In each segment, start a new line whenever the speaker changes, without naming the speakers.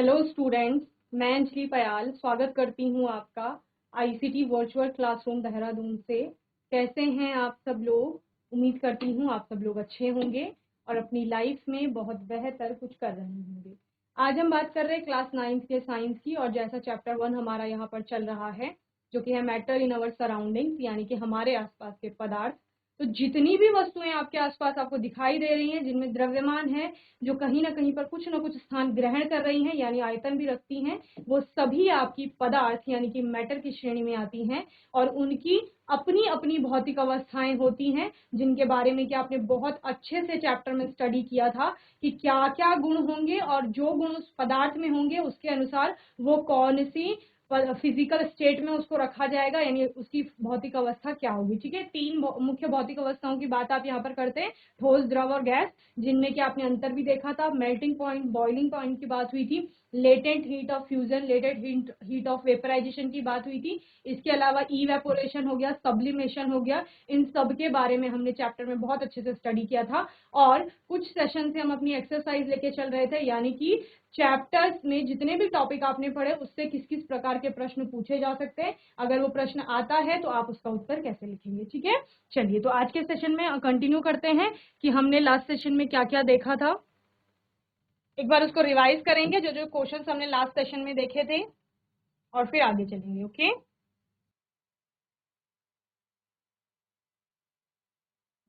Hello students, मैं अंजलि पयाल स्वागत करती हूँ आपका आईसीटी वर्चुअल क्लासरूम देहरादून से। कैसे हैं आप सब लोग? उम्मीद करती हूँ आप सब लोग अच्छे होंगे और अपनी लाइफ में बहुत बेहतर कुछ कर रहे होंगे। आज हम बात कर रहे हैं क्लास 9 के साइंस की, और जैसा चैप्टर 1 हमारा यहाँ पर चल रहा है जो कि है मैटर इन अवर सराउंडिंग्स, यानी कि हमारे आसपास के पदार्थ। तो जितनी भी वस्तुएं आपके आसपास आपको दिखाई दे रही हैं जिनमें द्रव्यमान है, जो कहीं ना कहीं पर कुछ ना कुछ स्थान ग्रहण कर रही हैं यानी आयतन भी रखती हैं, वो सभी आपकी पदार्थ यानी कि मैटर की श्रेणी में आती हैं। और उनकी अपनी अपनी भौतिक अवस्थाएं होती हैं जिनके बारे में कि आपने बहुत अच्छे से चैप्टर में स्टडी किया था कि क्या क्या गुण होंगे और जो गुण उस पदार्थ में होंगे उसके अनुसार वो कौन सी फिजिकल स्टेट में उसको रखा जाएगा, यानी उसकी भौतिक अवस्था क्या होगी। ठीक है, 3 मुख्य भौतिक अवस्थाओं की बात आप यहाँ पर करते हैं, ठोस, द्रव और गैस, जिनमें कि आपने अंतर भी देखा था। मेल्टिंग पॉइंट, बॉइलिंग पॉइंट की बात हुई थी, latent heat of fusion, latent heat of vaporisation की बात हुई थी। इसके अलावा इवेपोरेशन हो गया, सब्लिमेशन हो गया, इन सब के बारे में हमने चैप्टर में बहुत अच्छे से स्टडी किया था। और कुछ सेशन से हम अपनी एक्सरसाइज लेके चल रहे थे, यानी कि चैप्टर्स में जितने भी टॉपिक आपने पढ़े उससे किस किस प्रकार के प्रश्न पूछे जा सकते हैं, अगर वो प्रश्न आता है तो आप उसका उत्तर कैसे लिखेंगे। ठीक है, चलिए तो आज के सेशन में कंटिन्यू करते हैं कि हमने लास्ट सेशन में क्या क्या देखा था। एक बार उसको रिवाइज करेंगे जो जो क्वेश्चंस हमने लास्ट सेशन में देखे थे और फिर आगे चलेंगे। Okay,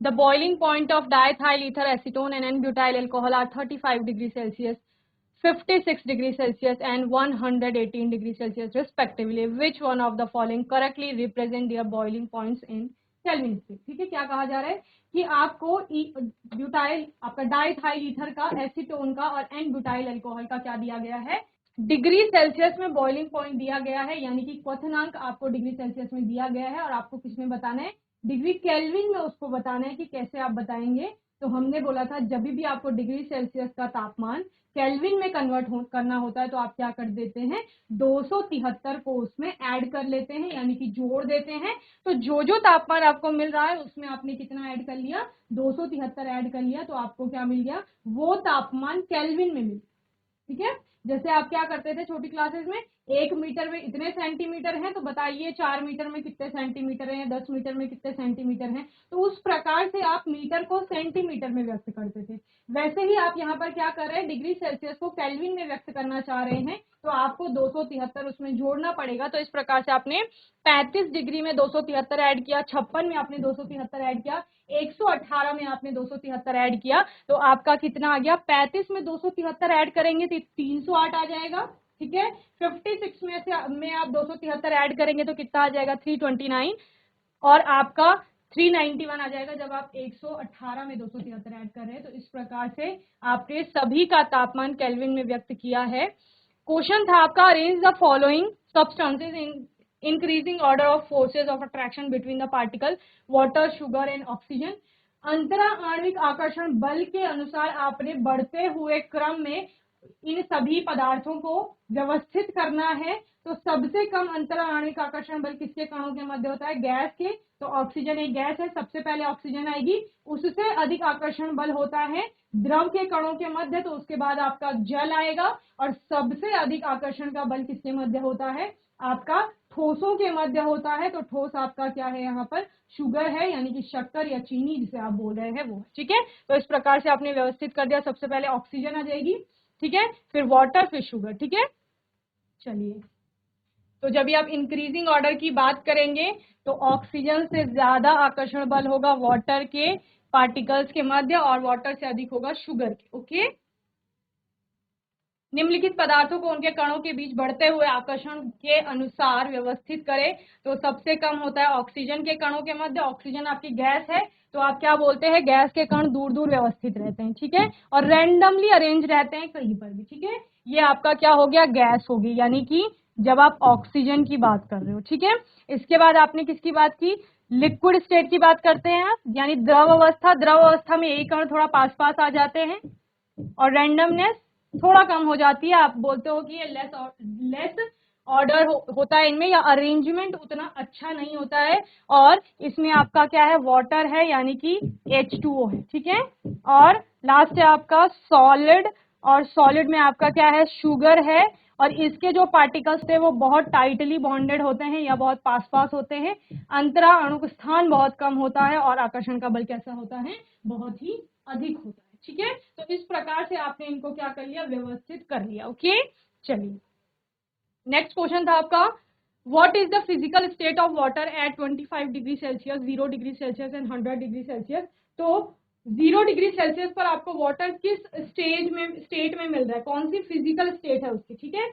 the boiling point of diethyl ether acetone and n butyl alcohol are 35 degree Celsius, 56 degree Celsius and 118 degree Celsius respectively. Which one of the following correctly represent their boiling points in Kelvin scale. ठीक है, क्या कहा जा रहा है कि आपको butyl, आपका डाइथाइल ईथर का, एसीटोन का और एन ब्यूटाइल अल्कोहल का क्या दिया गया है, डिग्री सेल्सियस में बॉइलिंग पॉइंट दिया गया है, यानी कि क्वथनांक आपको डिग्री सेल्सियस में दिया गया है और आपको किसमें बताना है, डिग्री केल्विन में उसको बताना है। कि कैसे आप बताएंगे, तो हमने बोला था जब भी आपको डिग्री सेल्सियस का तापमान केल्विन में कन्वर्ट करना होता है तो आप क्या कर देते हैं, 273 को उसमें ऐड कर लेते हैं, यानी कि जोड़ देते हैं। तो जो जो तापमान आपको मिल रहा है उसमें आपने कितना ऐड कर लिया, 273 ऐड कर लिया, तो आपको क्या मिल गया, वो तापमान केल्विन में मिल। ठीक है, जैसे आप क्या करते थे छोटी क्लासेस में, 1 मीटर में इतने सेंटीमीटर हैं तो बताइए 4 मीटर में कितने सेंटीमीटर हैं, 10 मीटर में कितने सेंटीमीटर हैं, तो उस प्रकार से आप मीटर को सेंटीमीटर में व्यक्त करते थे। वैसे ही आप यहाँ पर क्या कर रहे हैं, डिग्री सेल्सियस को केल्विन में व्यक्त करना चाह रहे हैं, तो आपको 273 उसमें जोड़ना पड़ेगा। तो इस प्रकार से आपने 35 डिग्री में 273 ऐड किया, 56 में आपने 273 ऐड किया, 118 में आपने 273 ऐड किया, तो आपका कितना आ गया, 35 में 273 ऐड करेंगे तो 308 आ जाएगा। ठीक है, 56 में आप 273 ऐड करेंगे तो कितना आ जाएगा, 329, और आपका 391 आ जाएगा जब आप 118 में 273 ऐड कर रहे हैं। तो इस प्रकार से आपने सभी का तापमान केल्विन में व्यक्त किया है। क्वेश्चन था आपका, arrange the following substances in increasing order of forces of attraction between the particle water, sugar and oxygen. अंतरा आणविक आकर्षण बल के अनुसार आपने बढ़ते हुए क्रम में इन सभी पदार्थों को व्यवस्थित करना है। तो सबसे कम अंतरा आणविक आकर्षण बल किसके कणों के मध्य होता है, गैस के। तो ऑक्सीजन एक गैस है, सबसे पहले ऑक्सीजन आएगी। उससे अधिक आकर्षण बल होता है द्रव के कणों के मध्य, तो उसके बाद आपका जल आएगा। और सबसे अधिक आकर्षण का बल किसके मध्य होता है, आपका ठोसों के मध्य होता है। तो ठोस आपका क्या है, यहाँ पर शुगर है, यानी कि शक्कर या चीनी जिसे आप बोल रहे हैं वो। ठीक है, तो इस प्रकार से आपने व्यवस्थित कर दिया, सबसे पहले ऑक्सीजन आ जाएगी, ठीक है, फिर वाटर, फिर शुगर। ठीक है, चलिए, तो जब भी आप इंक्रीजिंग ऑर्डर की बात करेंगे तो ऑक्सीजन से ज्यादा आकर्षण बल होगा वाटर के पार्टिकल्स के मध्य, और वाटर से अधिक होगा शुगर के। ओके, निम्नलिखित पदार्थों को उनके कणों के बीच बढ़ते हुए आकर्षण के अनुसार व्यवस्थित करें। तो सबसे कम होता है ऑक्सीजन के कणों के मध्य। ऑक्सीजन आपकी गैस है, तो आप क्या बोलते हैं, गैस के कण दूर दूर व्यवस्थित रहते हैं। ठीक है, और रैंडमली अरेंज रहते हैं कहीं पर भी। ठीक है, ये आपका क्या हो गया, गैस होगी, यानी कि जब आप ऑक्सीजन की बात कर रहे हो। ठीक है, इसके बाद आपने किसकी बात की, लिक्विड स्टेट की बात करते हैं आप, यानी द्रव अवस्था। द्रव अवस्था में एक कण थोड़ा पास पास आ जाते हैं और रैंडमनेस थोड़ा कम हो जाती है। आप बोलते हो कि ये लेस ऑर्डर होता है इनमें, या अरेंजमेंट उतना अच्छा नहीं होता है। और इसमें आपका क्या है, वाटर है, यानी कि H2O है। ठीक है, और लास्ट है आपका सॉलिड और सॉलिड में आपका क्या है, शुगर है, और इसके जो पार्टिकल्स थे वो बहुत टाइटली बॉन्डेड होते हैं या बहुत पास पास होते हैं, अंतरा अणु स्थान बहुत कम होता है, और आकर्षण का बल कैसा होता है, बहुत ही अधिक होता है। ठीक है, तो इस प्रकार से आपने इनको क्या कर लिया, व्यवस्थित कर लिया। ओके, चलिए नेक्स्ट क्वेश्चन था आपका, what is the physical state of water at 25 degree Celsius, 0 degree Celsius and 100 degree Celsius. तो 0 डिग्री सेल्सियस पर आपको वाटर किस स्टेट में मिल रहा है, कौन सी फिजिकल स्टेट है उसकी। ठीक है,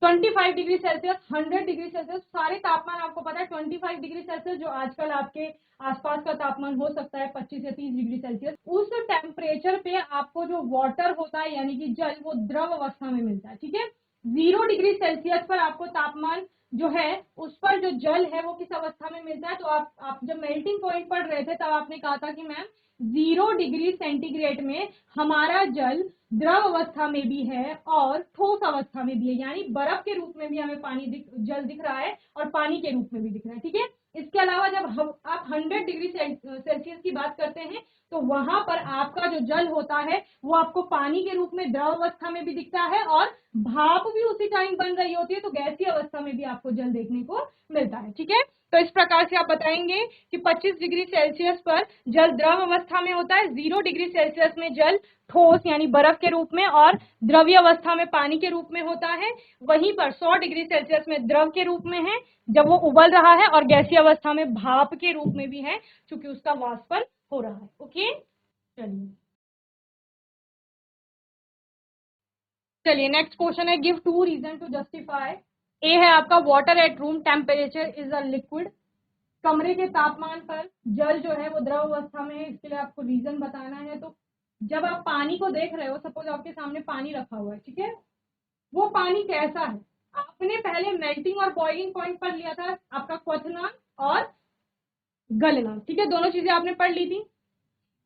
25 डिग्री सेल्सियस, 100 डिग्री सेल्सियस, सारे तापमान आपको पता है। 25 डिग्री सेल्सियस जो आजकल आपके आसपास का तापमान हो सकता है 25 या 30 डिग्री सेल्सियस, उस टेम्परेचर पे आपको जो वाटर होता है यानी कि जल, वो द्रव अवस्था में मिलता है। ठीक है, 0 डिग्री सेल्सियस पर आपको तापमान जो है उस पर जो जल है वो किस अवस्था में मिलता है। तो आप जब मेल्टिंग पॉइंट पढ़ रहे थे तब आपने कहा था कि मैम 0 डिग्री सेंटीग्रेड में हमारा जल द्रव अवस्था में भी है और ठोस अवस्था में भी है, यानी बर्फ के रूप में भी हमें जल दिख रहा है और पानी के रूप में भी दिख रहा है। ठीक है, इसके अलावा जब आप 100 डिग्री सेल्सियस की बात करते हैं तो वहां पर आपका जो जल होता है वो आपको पानी के रूप में द्रव अवस्था में भी दिखता है, और भाप भी उसी टाइम बन रही होती है, तो गैसीय अवस्था में भी आपको जल देखने को मिलता है। ठीक है, तो इस प्रकार से आप बताएंगे कि 25 डिग्री सेल्सियस पर जल द्रव अवस्था में होता है, 0 डिग्री सेल्सियस में जल ठोस यानी बर्फ के रूप में और द्रव्य अवस्था में पानी के रूप में होता है, वहीं पर 100 डिग्री सेल्सियस में द्रव के रूप में है जब वो उबल रहा है, और गैसीय अवस्था में भाप के रूप में भी है क्योंकि उसका वाष्पन हो रहा है। ओके, चलिए नेक्स्ट क्वेश्चन है, गिव 2 रीजन टू जस्टिफाई। ए है आपका, water at room temperature is a liquid, कमरे के तापमान पर जल जो है वो द्रव अवस्था में है, इसके लिए आपको रीजन बताना है। तो जब आप पानी को देख रहे हो, सपोज आपके सामने पानी रखा हुआ है, ठीक है, वो पानी कैसा है, आपने पहले मेल्टिंग और बॉइलिंग पॉइंट पर लिया था, आपका क्वथनांक और गलनांक। ठीक है, दोनों चीजें आपने पढ़ ली थी।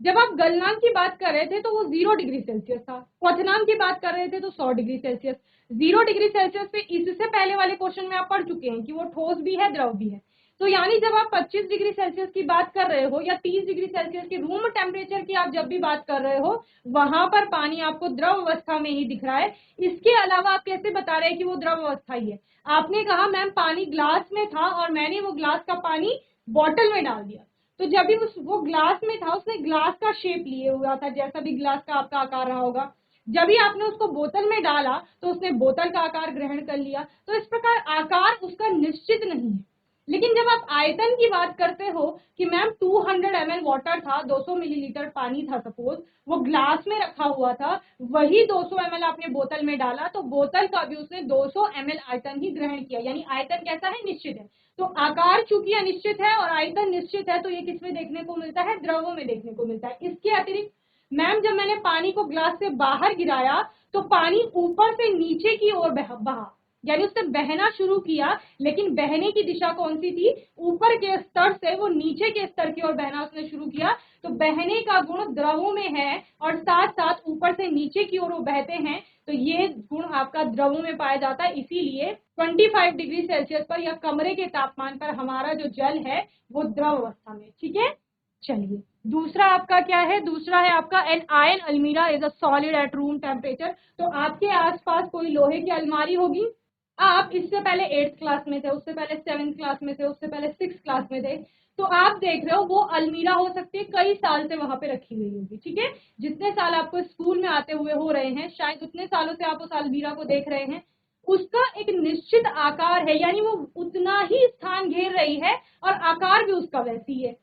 जब आप गलनांक की बात कर रहे थे तो वो 0 डिग्री सेल्सियस था, क्वथनांक की बात कर रहे थे तो 100 डिग्री सेल्सियस। 0 डिग्री सेल्सियस पे इससे पहले वाले क्वेश्चन में आप पढ़ चुके हैं कि वो ठोस भी है द्रव भी है। तो यानी जब आप 25 डिग्री सेल्सियस की बात कर रहे हो या 30 डिग्री सेल्सियस की रूम टेम्परेचर की आप जब भी बात कर रहे हो, वहां पर पानी आपको द्रव अवस्था में ही दिख रहा है। इसके अलावा आप कैसे बता रहे हैं कि वो द्रव अवस्था ही है। आपने कहा मैम पानी ग्लास में था और मैंने वो ग्लास का पानी बॉटल में डाल दिया, तो जब भी वो ग्लास में था उसने ग्लास का शेप लिए हुआ था, जैसा भी ग्लास का आपका आकार रहा होगा। जब भी आपने उसको बोतल में डाला तो उसने बोतल का आकार ग्रहण कर लिया। तो इस प्रकार आकार उसका निश्चित नहीं है। लेकिन जब आप आयतन की बात करते हो कि मैम 200 ml वाटर था, 200 मिलीलीटर पानी था, सपोज वो ग्लास में रखा हुआ था, वही 200 ml आपने बोतल में डाला, तो बोतल का भी उसने 200 ml आयतन ही ग्रहण किया, यानी आयतन कैसा है, निश्चित है। तो आकार चूंकि अनिश्चित है और आयतन निश्चित है, तो ये किसमें देखने को मिलता है, द्रवों में देखने को मिलता है। इसके अतिरिक्त मैम जब मैंने पानी को ग्लास से बाहर गिराया तो पानी ऊपर से नीचे की ओर बहा, यानी उसने बहना शुरू किया, लेकिन बहने की दिशा कौन सी थी, ऊपर के स्तर से वो नीचे के स्तर की ओर बहना उसने शुरू किया। तो बहने का गुण द्रवों में है और साथ साथ ऊपर से नीचे की ओर वो बहते हैं, तो ये गुण आपका द्रवों में पाया जाता है। इसीलिए 25 डिग्री सेल्सियस पर या कमरे के तापमान पर हमारा जो जल है वो द्रव अवस्था में। ठीक है, चलिए दूसरा आपका क्या है, दूसरा है आपका एन आयन अलमीरा is a solid at room temperature. तो आपके आसपास कोई लोहे की अलमारी होगी, आप इससे पहले 8th क्लास में थे, उससे पहले 7th क्लास में थे, उससे पहले 6th क्लास में थे, तो आप देख रहे हो वो अलमीरा हो सकती है कई साल से वहां पे रखी हुई होगी। ठीक है, जितने साल आपको स्कूल में आते हुए हो रहे हैं, शायद उतने सालों से आप उस अलमीरा को देख रहे हैं। उसका एक निश्चित आकार है, यानी वो उतना ही स्थान घेर रही है और आकार भी उसका वैसी है।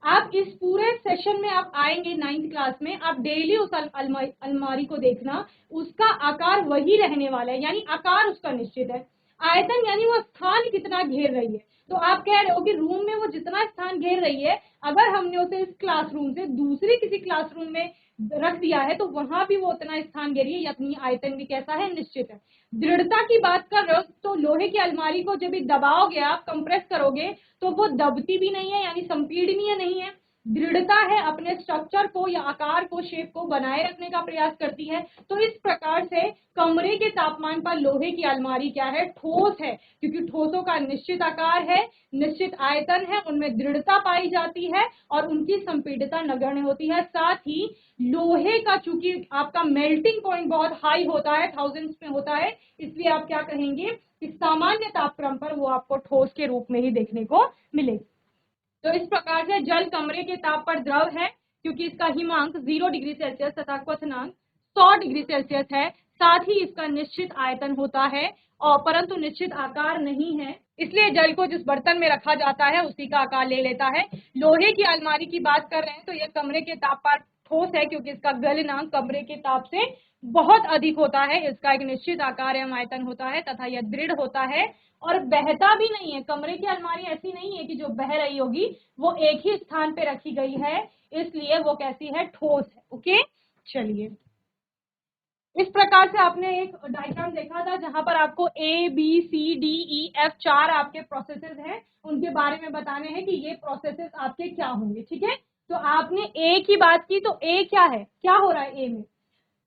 आप इस पूरे सेशन में आप आएंगे 9th क्लास में, आप डेली उस अलमारी को देखना, उसका आकार वही रहने वाला है, यानी आकार उसका निश्चित है। आयतन यानी वो स्थान कितना घेर रही है। तो आप कह रहे हो कि रूम में वो जितना स्थान घेर रही है, अगर हमने उसे इस क्लासरूम से दूसरी किसी क्लासरूम में रख दिया है तो वहां भी वो उतना स्थान घेर रही है, यानी आयतन भी कैसा है, निश्चित है। दृढ़ता की बात कर रहे हो तो लोहे की अलमारी को जब भी दबाओगे, आप कंप्रेस करोगे तो वो दबती भी नहीं है, यानी संपीडनीय नहीं है। दृढ़ता है, अपने स्ट्रक्चर को या आकार को, शेप को बनाए रखने का प्रयास करती है। तो इस प्रकार से कमरे के तापमान पर लोहे की अलमारी क्या है, ठोस है, क्योंकि ठोसों का निश्चित आकार है, निश्चित आयतन है, उनमें दृढ़ता पाई जाती है और उनकी संपीडितता नगण्य होती है। साथ ही लोहे का चूंकि आपका मेल्टिंग पॉइंट बहुत हाई होता है, थाउजेंड्स में होता है, इसलिए आप क्या कहेंगे कि सामान्य तापक्रम पर वो आपको ठोस के रूप में ही देखने को मिलेगी। तो इस प्रकार से जल कमरे के ताप पर द्रव है, क्योंकि इसका हिमांक 0 डिग्री सेल्सियस तथा क्वथनांक 100 डिग्री सेल्सियस है। साथ ही इसका निश्चित आयतन होता है और परंतु निश्चित आकार नहीं है, इसलिए जल को जिस बर्तन में रखा जाता है उसी का आकार ले लेता है। लोहे की अलमारी की बात कर रहे हैं तो यह कमरे के ताप पर ठोस है, क्योंकि इसका गलनांक कमरे के ताप से बहुत अधिक होता है। इसका एक निश्चित आकार एवं आयतन होता है तथा यह दृढ़ होता है और बहता भी नहीं है। कमरे की अलमारी ऐसी नहीं है कि जो बह रही होगी, वो एक ही स्थान पे रखी गई है, इसलिए वो कैसी है, ठोस है। ओके, चलिए इस प्रकार से आपने एक डायग्राम देखा था जहां पर आपको A B C D E F 4 आपके प्रोसेसेस हैं, उनके बारे में बताने हैं कि ये प्रोसेसेस आपके क्या होंगे। ठीक है, तो आपने ए की बात की, तो ए क्या है, क्या हो रहा है ए में,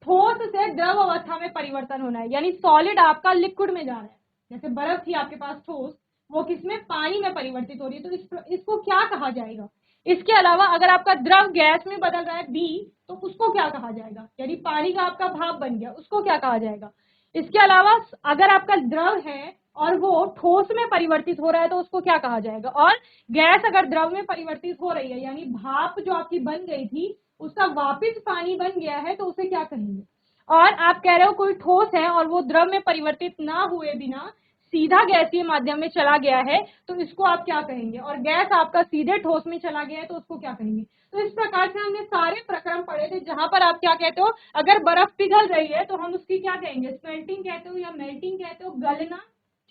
ठोस से द्रव अवस्था में परिवर्तन होना है, यानी सॉलिड आपका लिक्विड में जा रहा है। जैसे बर्फ थी आपके पास ठोस, वो किसमें, पानी में परिवर्तित हो रही है, तो इसको क्या कहा जाएगा। इसके अलावा अगर आपका द्रव गैस में बदल रहा है बी, तो उसको क्या कहा जाएगा, यानी पानी का आपका भाप बन गया, उसको क्या कहा जाएगा। इसके अलावा अगर आपका द्रव है और वो ठोस में परिवर्तित हो रहा है तो उसको क्या कहा जाएगा। और गैस अगर द्रव में परिवर्तित हो रही है, यानी भाप जो आपकी बन गई थी उसका वापिस पानी बन गया है, तो उसे क्या कहेंगे। और आप कह रहे हो कोई ठोस है और वो द्रव में परिवर्तित ना हुए बिना सीधा गैसीय माध्यम में चला गया है, तो इसको आप क्या कहेंगे। और गैस आपका सीधे ठोस में चला गया है तो उसको क्या कहेंगे। तो इस प्रकार से हमने सारे प्रक्रम पढ़े थे जहां पर आप क्या कहते हो, अगर बर्फ पिघल रही है तो हम उसकी क्या कहेंगे, स्मेल्टिंग कहते हो या मेल्टिंग कहते हो, गलना।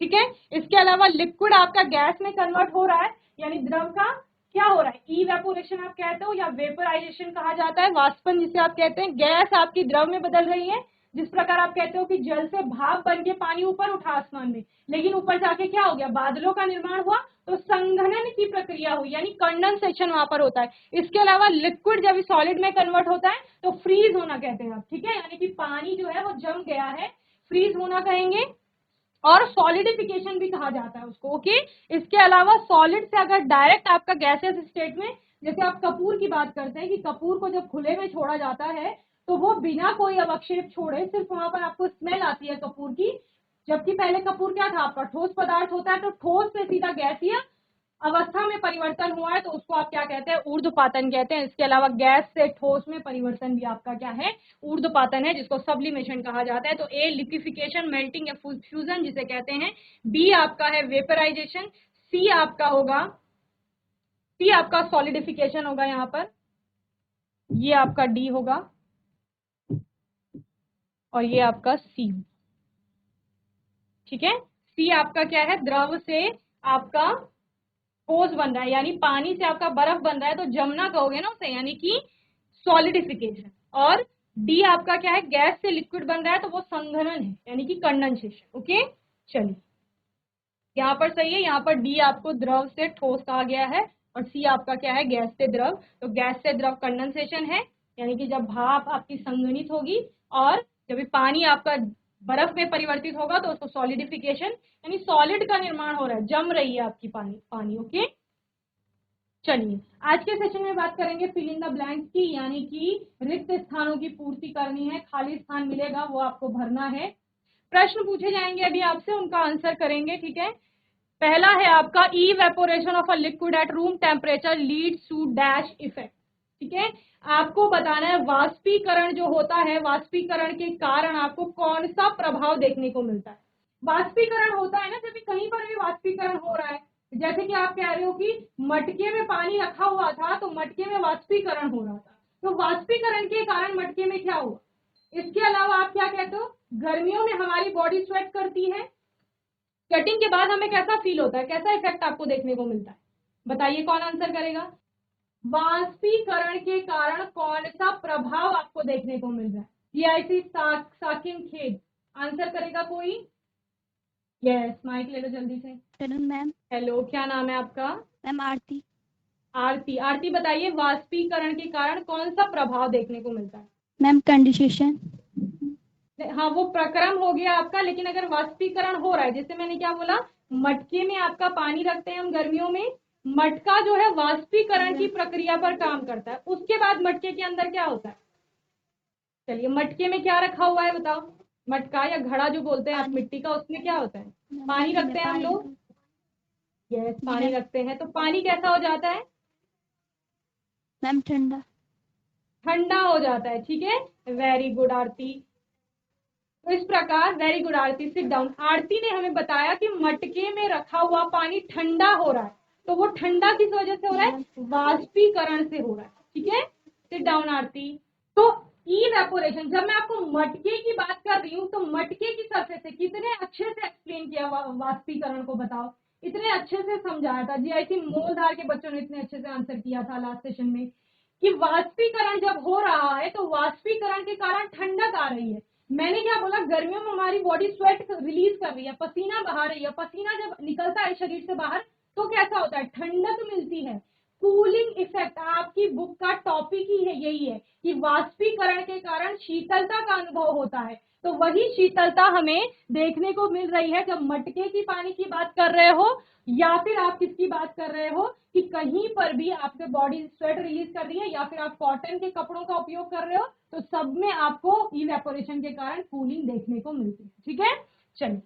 ठीक है, इसके अलावा लिक्विड आपका गैस में कन्वर्ट हो रहा है, यानी द्रव का क्या हो रहा है, इवेपोरेशन आप कहते हो या वेपराइजेशन कहा जाता है, वाष्पन जिसे आप कहते हैं। गैस आपकी द्रव में बदल रही है, जिस प्रकार आप कहते हो कि जल से भाप बन के पानी ऊपर उठा आसमान में, लेकिन ऊपर जाके क्या हो गया, बादलों का निर्माण हुआ, तो संघनन की प्रक्रिया हुई, यानी कंडेंसेशन वहां पर होता है। इसके अलावा लिक्विड जब सॉलिड में कन्वर्ट होता है तो फ्रीज होना कहते हैं आप। ठीक है, यानी कि पानी जो है वो जम गया है, फ्रीज होना कहेंगे, और सॉलिडिफिकेशन भी कहा जाता है उसको। ओके, इसके अलावा सॉलिड से अगर डायरेक्ट आपका गैसियस स्टेट में, जैसे आप कपूर की बात करते हैं कि कपूर को जब खुले में छोड़ा जाता है तो वो बिना कोई अवक्षेप छोड़े, सिर्फ वहां पर आपको स्मेल आती है कपूर की, जबकि पहले कपूर क्या था, आपका ठोस पदार्थ होता है, तो ठोस से सीधा गैसीय अवस्था में परिवर्तन हुआ है तो उसको आप क्या कहते हैं, ऊर्ध्वपातन कहते हैं। इसके अलावा गैस से ठोस में परिवर्तन भी आपका क्या है, ऊर्ध्वपातन है, जिसको सब्लिमेशन कहा जाता है। तो ए लिक्विफिकेशन, मेल्टिंग या फ्यूजन जिसे कहते हैं, बी आपका है वेपराइजेशन, सी आपका होगा, सी आपका सॉलिडिफिकेशन होगा यहाँ पर, ये आपका डी होगा और ये आपका सी। ठीक है, सी आपका क्या है, द्रव से आपका ठोस बन रहा है, यानी पानी से आपका बर्फ बन रहा है तो जमना कहोगे ना उसे, यानी कि सॉलिडिफिकेशन। और डी आपका क्या है, गैस से लिक्विड बन रहा है तो वो संघनन है, यानी कि कंडेंसेशन। ओके, चलिए यहाँ पर सही है, यहाँ पर डी आपको द्रव से ठोस कहा गया है और सी आपका क्या है, गैस से द्रव। तो गैस से द्रव कंडेंसेशन है, यानी कि जब भाप आपकी संघनित होगी, और जब पानी आपका बर्फ में परिवर्तित होगा तो उसको सॉलिडिफिकेशन, यानी सॉलिड का निर्माण हो रहा है, जम रही है आपकी पानी। ओके, चलिए आज के सेशन में बात करेंगे फिल इन द ब्लैंक्स की, यानी कि रिक्त स्थानों की पूर्ति करनी है, खाली स्थान मिलेगा वो आपको भरना है। प्रश्न पूछे जाएंगे अभी आपसे, उनका आंसर करेंगे। ठीक है, पहला है आपका evaporation of a liquid at room temperature leads to dash effect. ठीक है, आपको बताना है वाष्पीकरण जो होता है, वाष्पीकरण के कारण आपको कौन सा प्रभाव देखने को मिलता है। वाष्पीकरण होता है ना, जब भी कहीं पर भी वाष्पीकरण हो रहा है, जैसे कि आप कह रहे हो कि मटके में पानी रखा हुआ था तो मटके में वाष्पीकरण हो रहा था, तो वाष्पीकरण के कारण मटके में क्या हुआ। इसके अलावा आप क्या कहते हो, गर्मियों में हमारी बॉडी स्वेट करती है, स्वेटिंग के बाद हमें कैसा फील होता है, कैसा इफेक्ट आपको देखने को मिलता है, बताइए कौन आंसर करेगा। वाष्पीकरण के कारण कौन सा प्रभाव आपको देखने को मिल रहा है, जीआईसी साकिन खेद, आंसर करेगा कोई। यस, माइक ले लो जल्दी से।
Afternoon ma'am.
हेलो, क्या नाम है आपका।
मैम आरती।
आरती, आरती बताइए वाष्पीकरण के कारण कौन सा प्रभाव देखने को मिलता है?
Ma'am condensation.
हाँ वो प्रक्रम हो गया आपका, लेकिन अगर वाष्पीकरण हो रहा है, जैसे मैंने क्या बोला, मटके में आपका पानी रखते हैं हम गर्मियों में, मटका जो है वाष्पीकरण की प्रक्रिया पर काम करता है, उसके बाद मटके के अंदर क्या होता है? चलिए मटके में क्या रखा हुआ है बताओ, मटका या घड़ा जो बोलते हैं आप मिट्टी का, उसमें क्या होता है? पानी रखते हैं हम लोग, यस पानी रखते हैं, तो पानी कैसा हो जाता है?
मैम ठंडा।
ठंडा हो जाता है, ठीक है, वेरी गुड आरती। तो इस प्रकार, वेरी गुड आरती, सिट डाउन। आरती ने हमें बताया कि मटके में रखा हुआ पानी ठंडा हो रहा है, तो वो ठंडा किस वजह से हो रहा है? वाष्पीकरण से हो रहा है, ठीक है, सिट डाउन आरती। तो इवेपोरेशन, जब मैं आपको मटके की बात कर रही हूँ, तो मटके की सरफेस से कितने अच्छे से एक्सप्लेन किया वाष्पीकरण को, बताओ, इतने अच्छे से समझाया था जीआईसी मूलधार के बच्चों ने, इतने अच्छे से आंसर किया था लास्ट सेशन में कि वाष्पीकरण जब हो रहा है तो वाष्पीकरण के कारण ठंडक आ रही है। मैंने क्या बोला, गर्मियों में हमारी बॉडी स्वेट रिलीज कर रही है, पसीना बहा रही है, पसीना जब निकलता है शरीर से बाहर तो कैसा होता है? ठंडक मिलती है, कूलिंग इफेक्ट। आपकी बुक का टॉपिक ही है, यही है कि वाष्पीकरण के कारण शीतलता का अनुभव होता है, तो वही शीतलता हमें देखने को मिल रही है जब मटके की पानी की बात कर रहे हो, या फिर आप किसकी बात कर रहे हो कि कहीं पर भी आपके बॉडी स्वेट रिलीज कर रही है, या फिर आप कॉटन के कपड़ों का उपयोग कर रहे हो, तो सब में आपको इवेपोरेशन के कारण कूलिंग देखने को मिलती है, ठीक है। चलिए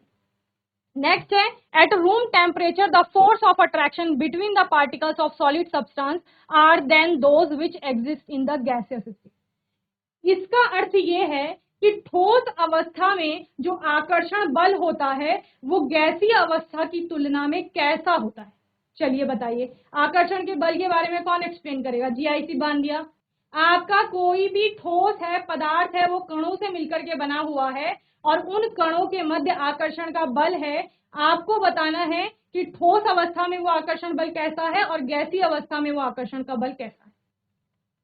नेक्स्ट है, at room temperature the force of attraction between the particles of solid substance are than those which exist in the gaseous state. इसका अर्थ ये है कि ठोस अवस्था में जो आकर्षण बल होता है वो गैसीय अवस्था की तुलना में कैसा होता है? चलिए बताइए, आकर्षण के बल के बारे में कौन एक्सप्लेन करेगा? जीआईसी बांदिया। आपका कोई भी ठोस है, पदार्थ है, वो कणों से मिलकर के बना हुआ है और उन कणों के मध्य आकर्षण का बल है। आपको बताना है कि ठोस अवस्था में वो आकर्षण बल कैसा है और गैसीय अवस्था में वो आकर्षण का बल कैसा है।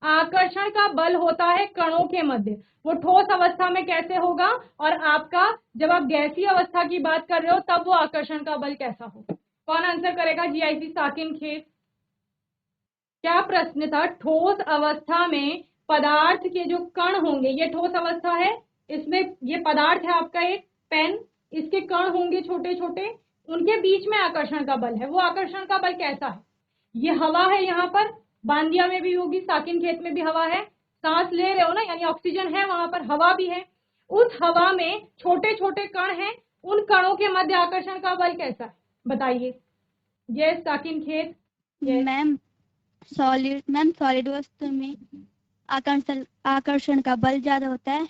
आकर्षण का बल होता है कणों के मध्य, वो ठोस अवस्था में कैसे होगा, और आपका जब आप गैसीय अवस्था की बात कर रहे हो तब वो आकर्षण का बल कैसा होगा? कौन आंसर करेगा? जीआईसी साकिन खेत। क्या प्रश्न था? ठोस अवस्था में पदार्थ के जो कण होंगे, ये ठोस अवस्था है, इसमें ये पदार्थ है आपका एक पेन, इसके कण होंगे छोटे छोटे, उनके बीच में आकर्षण का बल है, वो आकर्षण का बल कैसा है? ये हवा है, यहाँ पर बांदिया में भी होगी, साकिन खेत में भी हवा है, सांस ले रहे हो ना, यानी ऑक्सीजन है, वहां पर हवा भी है, उस हवा में छोटे छोटे कण हैं, उन कणों के मध्य आकर्षण का बल कैसा है? बताइए। ये साकिन खेत।
मैम सॉलिड वस्तु में आकर्षण का बल ज्यादा होता है,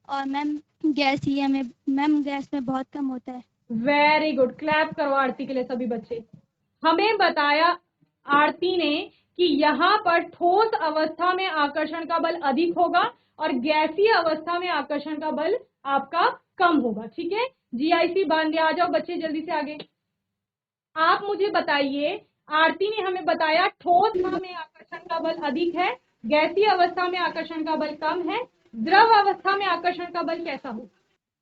और मैम गैस में बहुत कम होता है।
वेरी गुड, क्लैप करो आरती के लिए सभी बच्चे। हमें बताया आरती ने कि यहाँ पर ठोस अवस्था में आकर्षण का बल अधिक होगा और गैसीय अवस्था में आकर्षण का बल आपका कम होगा, ठीक है। जीआईसी बांधे आ जाओ बच्चे जल्दी से आगे। आप मुझे बताइए, आरती ने हमें बताया ठोस अवस्था में आकर्षण का बल अधिक है, गैसीय अवस्था में आकर्षण का बल कम है, द्रव अवस्था में आकर्षण का बल कैसा होगा?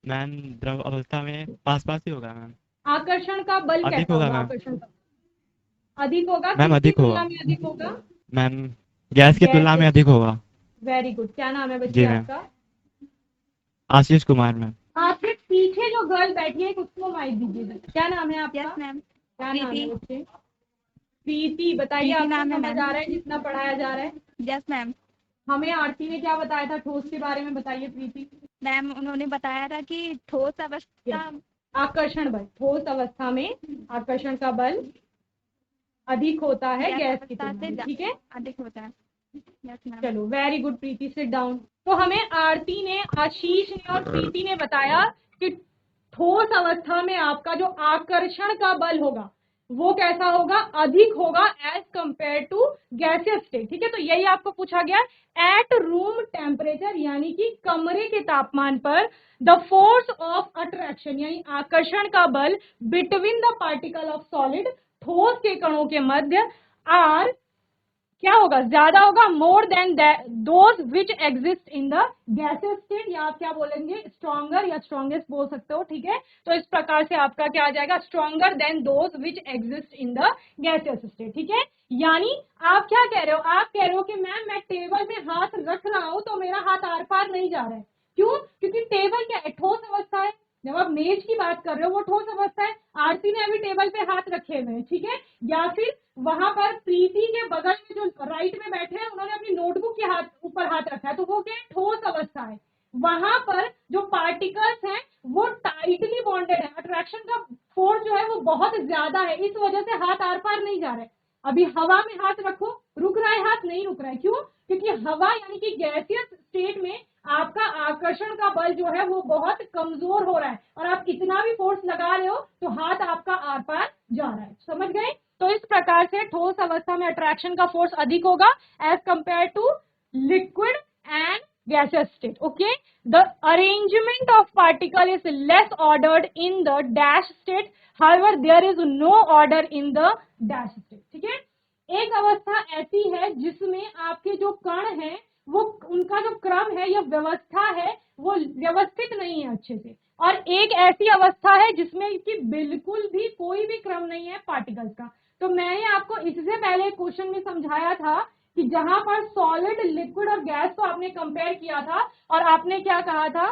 मैम द्रव अवस्था में पास पास ही होगा मैम।
आकर्षण का बल
अधिक
कैसा
होगा
होगा?
मैम।
आकर्षण का अधिक होगा,
मैम
किसकी
अधिक होगा
तुलना में अधिक होगा?
मैम, गैस की तुलना में अधिक होगा।
वेरी गुड, क्या नाम है बच्चे
जी मैम,
आपका?
आशीष कुमार मैम।
आपके पीछे जो गर्ल बैठी है उसको माइक दीजिए, क्या नाम है आपका?
Yes ma'am.
क्या नाम है बच्चे? प्रीति। बताइए,
प्रीति
आपको
नाम है
समझ
मैम।
आ रहा है जितना पढ़ाया जा रहा है?
Yes ma'am.
हमें आरती ने क्या बताया था ठोस के बारे में, बताइए प्रीति।
मैम उन्होंने बताया था कि ठोस अवस्था
आकर्षण बल, ठोस अवस्था में आकर्षण का बल अधिक होता है गैस की
अवस्था
तुलना
से
में, ठीक है।
अधिक होता है। Yes ma'am.
चलो वेरी गुड प्रीति, सिट डाउन। तो हमें आरती ने, आशीष ने और प्रीति ने बताया कि ठोस अवस्था में आपका जो आकर्षण का बल होगा वो कैसा होगा? अधिक होगा as compare to gaseous state, ठीक है। तो यही आपको पूछा गया, एट रूम टेम्परेचर, यानी कि कमरे के तापमान पर, द फोर्स ऑफ अट्रैक्शन यानी आकर्षण का बल between the particle of solid, ठोस के कणों के मध्य, आर क्या होगा, ज्यादा होगा, more than those which exist in the gaseous state, या आप क्या बोलेंगे, स्ट्रॉन्गर या स्ट्रॉन्गेस्ट बोल सकते हो, ठीक है। तो इस प्रकार से आपका क्या आ जाएगा, stronger than those which exist in the gaseous state, ठीक है। यानी आप क्या कह रहे हो, आप कह रहे हो कि मैम मैं टेबल पे हाथ रख रहा हूं तो मेरा हाथ आर पार नहीं जा रहा है, क्यों, क्योंकि टेबल क्या है, ठोस अवस्था है। जब आप मेज की बात कर रहे हो वो ठोस अवस्था है, आरती ने अभी टेबल पे हाथ रखे हुए हैं, ठीक है। या फिर वहां पर प्रीति के बगल में जो राइट में बैठे हैं उन्होंने अपनी नोटबुक के ऊपर हाथ रखा है, तो वो क्या है, ठोस अवस्था है। वहां पर जो पार्टिकल्स हैं वो टाइटली बॉन्डेड है, अट्रैक्शन का फोर्स जो है वो बहुत ज्यादा है, इस वजह से हाथ आर पार नहीं जा रहा है। अभी हवा में हाथ रखो, रुक रहा है हाथ, नहीं रुक रहा है, क्यों, क्योंकि हवा यानी कि गैसियस स्टेट में आपका आकर्षण का बल जो है वो बहुत कमजोर हो रहा है, और आप कितना भी फोर्स लगा रहे हो तो हाथ आपका आर पार जा रहा है, समझ गए। तो इस प्रकार से ठोस अवस्था में अट्रैक्शन का फोर्स अधिक होगा as compare to liquid and gaseous state. Okay, the arrangement of particle is less ordered in the dash state, however there is no order in the dash state. ठीक है, एक अवस्था ऐसी है जिसमें आपके जो कण हैं वो उनका जो क्रम है या व्यवस्था है वो व्यवस्थित नहीं है अच्छे से, और एक ऐसी अवस्था है जिसमें कि बिल्कुल भी कोई भी क्रम नहीं है पार्टिकल्स का। तो मैंने आपको इससे पहले क्वेश्चन में समझाया था कि जहां पर सॉलिड, लिक्विड और गैस को आपने कंपेयर किया था, और आपने क्या कहा था,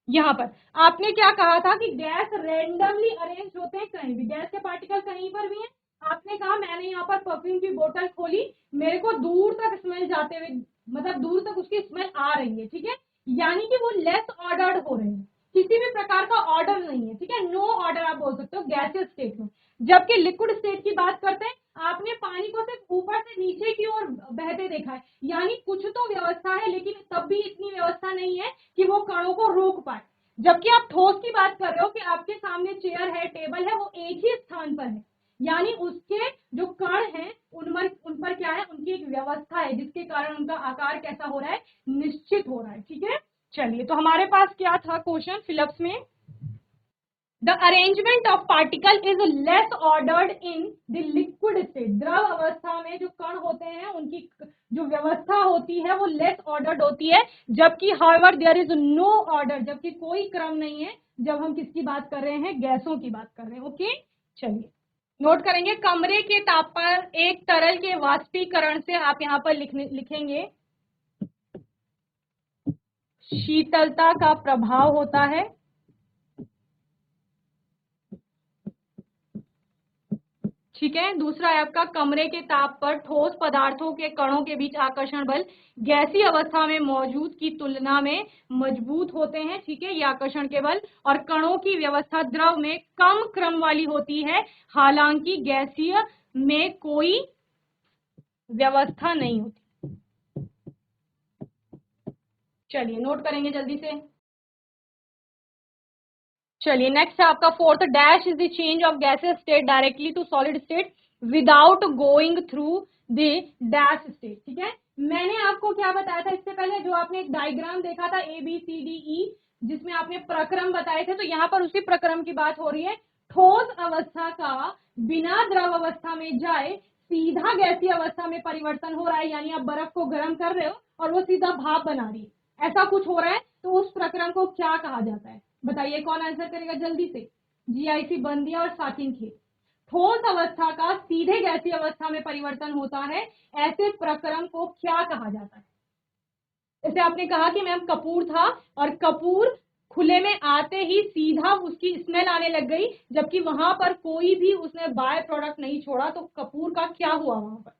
यहां पर आपने क्या कहा था कि गैस रेंडमली अरेंज होते हैं, कहीं भी गैस के पार्टिकल कहीं पर भी हैं। आपने कहा मैंने यहाँ पर परफ्यूम की बोतल खोली, मेरे को दूर तक स्मेल जाते हुए, मतलब दूर तक उसकी स्मेल आ रही है, ठीक है, यानी कि वो लेस ऑर्डर्ड हो रहे हैं, किसी भी प्रकार का ऑर्डर नहीं है, ठीक है, नो ऑर्डर आप बोल सकते हो गैसियस स्टेट में। जबकि लिक्विड स्टेट की बात करते हैं, आपने पानी को सिर्फ ऊपर से नीचे की ओर बहते देखा है, यानी कुछ तो व्यवस्था है लेकिन तब भी इतनी व्यवस्था नहीं है कि वो कणों को रोक पाए। जबकि आप ठोस की बात कर रहे हो कि आपके सामने चेयर है, टेबल है, वो एक ही स्थान पर है, यानी उसके जो कण हैं उन पर क्या है, उनकी एक व्यवस्था है जिसके कारण उनका आकार कैसा हो रहा है, निश्चित हो रहा है, ठीक है। चलिए, तो हमारे पास क्या था क्वेश्चन फिलअप्स में, the arrangement of particle is less ordered in the liquid state, द्रव अवस्था में जो कण होते हैं उनकी जो व्यवस्था होती है वो लेस ऑर्डर्ड होती है, जबकि however there is no order, जबकि कोई क्रम नहीं है जब हम किसकी बात कर रहे हैं, गैसों की बात कर रहे हैं। ओके, चलिए नोट करेंगे, कमरे के ताप पर एक तरल के वाष्पीकरण से आप यहाँ पर लिखेंगे शीतलता का प्रभाव होता है, ठीक है। दूसरा है आपका, कमरे के ताप पर ठोस पदार्थों के कणों के बीच आकर्षण बल गैसीय अवस्था में मौजूद की तुलना में मजबूत होते हैं, ठीक है, ये आकर्षण के बल, और कणों की व्यवस्था द्रव में कम क्रम वाली होती है, हालांकि गैसीय में कोई व्यवस्था नहीं होती। चलिए नोट करेंगे जल्दी से। चलिए नेक्स्ट है आपका fourth, dash is the change of gases state directly to solid state without going through the dash state, ठीक है। मैंने आपको क्या बताया था इससे पहले, जो आपने एक डायग्राम देखा था ABCDE जिसमें आपने प्रक्रम बताए थे, तो यहाँ पर उसी प्रक्रम की बात हो रही है। ठोस अवस्था का बिना द्रव अवस्था में जाए सीधा गैसीय अवस्था में परिवर्तन हो रहा है, यानी आप बर्फ को गर्म कर रहे हो और वो सीधा भाप बना रही है, ऐसा कुछ हो रहा है, तो उस प्रक्रम को क्या कहा जाता है, बताइए कौन आंसर करेगा जल्दी से। GIC बंदिया और साकिन खेत। ठोस अवस्था का सीधे गैसीय अवस्था में परिवर्तन होता है, ऐसे प्रक्रम को क्या कहा जाता है। जैसे आपने कहा कि मैम कपूर था और कपूर खुले में आते ही सीधा उसकी स्मेल आने लग गई, जबकि वहां पर कोई भी उसने बाय प्रोडक्ट नहीं छोड़ा, तो कपूर का क्या हुआ वहां पर।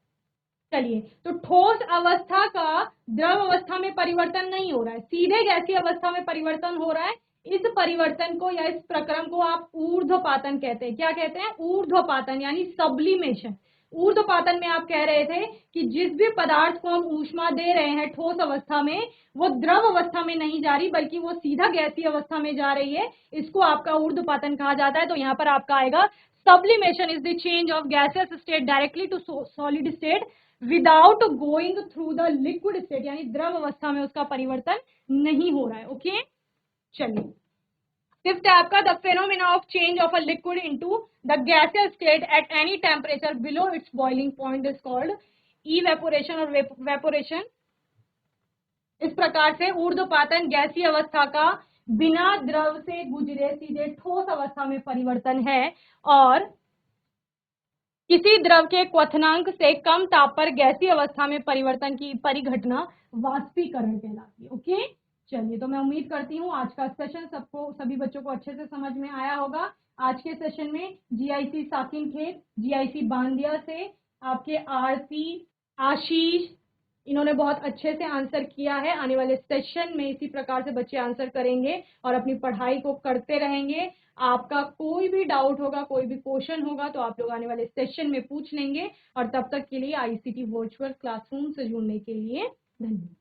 चलिए, तो ठोस अवस्था का द्रव अवस्था में परिवर्तन नहीं हो रहा है, सीधे गैसीय अवस्था में परिवर्तन हो रहा है। इस परिवर्तन को या इस प्रक्रम को आप ऊर्ध्वपातन कहते हैं। क्या कहते हैं, ऊर्ध्वपातन, यानी सब्लिमेशन। ऊर्ध्वपातन में आप कह रहे थे कि जिस भी पदार्थ को हम ऊष्मा दे रहे हैं ठोस अवस्था में, वो द्रव अवस्था में नहीं जा रही बल्कि वो सीधा गैसीय अवस्था में जा रही है, इसको आपका ऊर्ध्वपातन कहा जाता है। तो यहाँ पर आपका आएगा sublimation is the change of gaseous state directly to solid state without going through the liquid state, यानी द्रव अवस्था में उसका परिवर्तन नहीं हो रहा है। ओके, चलिए फिफ्थ है आपका, the phenomena of change of a liquid into the gaseous state at any temperature below it's boiling point is called evaporation और वेपोरेशन। इस प्रकार से ऊर्ध्वपातन गैसीय अवस्था का बिना द्रव से गुजरे सीधे ठोस अवस्था में परिवर्तन है, और किसी द्रव के क्वथनांक से कम ताप पर गैसीय अवस्था में परिवर्तन की परिघटना वाष्पीकरण कहलाती है। ओके, चलिए, तो मैं उम्मीद करती हूँ आज का सेशन सबको, सभी बच्चों को अच्छे से समझ में आया होगा। आज के सेशन में जीआईसी साकिनखेत, जीआईसी बांदिया से आपके आरती, आशीष, इन्होंने बहुत अच्छे से आंसर किया है। आने वाले सेशन में इसी प्रकार से बच्चे आंसर करेंगे और अपनी पढ़ाई को करते रहेंगे। आपका कोई भी डाउट होगा, कोई भी क्वेश्चन होगा तो आप लोग आने वाले सेशन में पूछ लेंगे। और तब तक के लिए आईसीटी वर्चुअल क्लासरूम से जुड़ने के लिए धन्यवाद।